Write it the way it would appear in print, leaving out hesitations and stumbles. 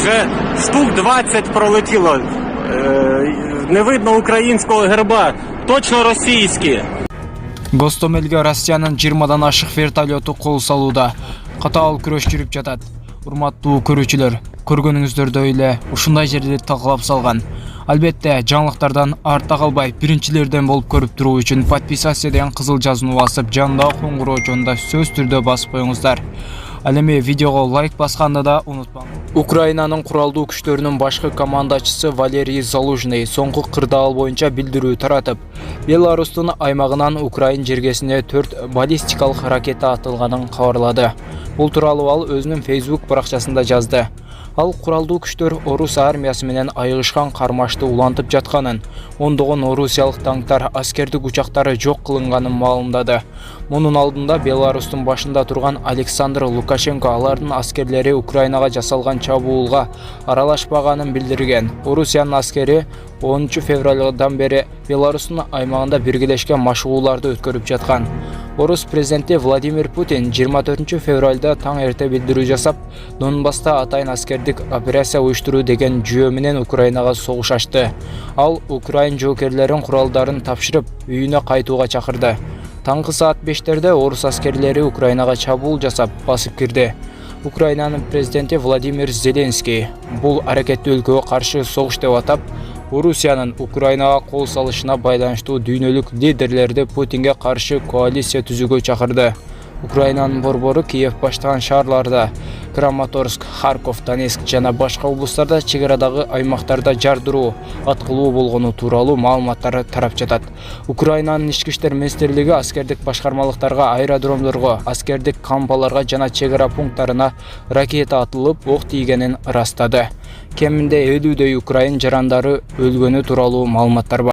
Вже штук 20 пролетіло. Не видно українського герба. Точно російські. Гостомелге Россиянын 20-дан ашык вертолеты кол салууда. Катаал күрөш жүрүп жатат. Урматтуу көрүүчүлөр, көргөнүңүздөрдөй эле ушундай жерде талкалап салган. Албетте, жаңылыктардан артта калбай, биринчилерден болуп көрүп туруу үчүн подписация деген кызыл жазууну басып, жандагы коңгуроочону сөз түрдө басып коюңуздар. Ал эми видеого лайк басканды да унутпаңыз. Украинанын куралдуу күчтөрүнүн башкы командачысы Валерий Залужный соңку кырдаал боюнча билдирүү таратып, Беларустун аймагынан Украин жергесине 4 баллистикалык ракета атылганын кабарлады. Бул тууралуу ал өзүнүн Facebook баракчасында жазды. Ал куралдуу күчтөр орус армиясы менен айыгышкан кармашты улантып жатканын, ондогон орусиялык танктар, аскердик учактары жок кылынганын маалымдады. Мунун алдында Беларустун башында турган Александр Лукашенко алардын аскерлери Украинага жасалган чабуулга аралашпаганын билдирген. Орусиянын аскери 10 февралдан бери Беларустун аймагында биргелешкен машыгууларды өткөрүп жаткан. Орус президенти Владимир Путин 24 февралда таң эрте билдирүү жасап, Донбасста атайын аскердик операция уюштуруу деген жүйө менен Украинага согуш ачты. Ал Украин жоокерлерин куралдарын тапшырып, үйүнө кайтууга чакырды. Таңкы саат 5-терде орус аскерлери Украинага чабуул жасап, басып кирди. Украинанын президенти Владимир Зеленский бул аракетти өлкөгө каршы согуш деп атап, Орусиянын Украинага кол салышына байланыштуу дүйнөлүк лидерлерди Путинге каршы коалиция түзүүгө чакырды. Украинанын борбору Киев баштаган шаарларда Краматорск, Харьков, Донецк жана башка облустарда чегарадагы аймактарда жардыруу, аткылуу болгону тууралуу маалыматтар тарап жатат. Украинанын ички иштер министрлиги аскердик башкармалыктарга, аэродромдорго, аскердик кампаларга жана чегара пункттарына ракета атылып, ок тийгенин ырастады. Кеминде 50дөй Украин жарандары өлгөнү тууралуу маалыматтар бар.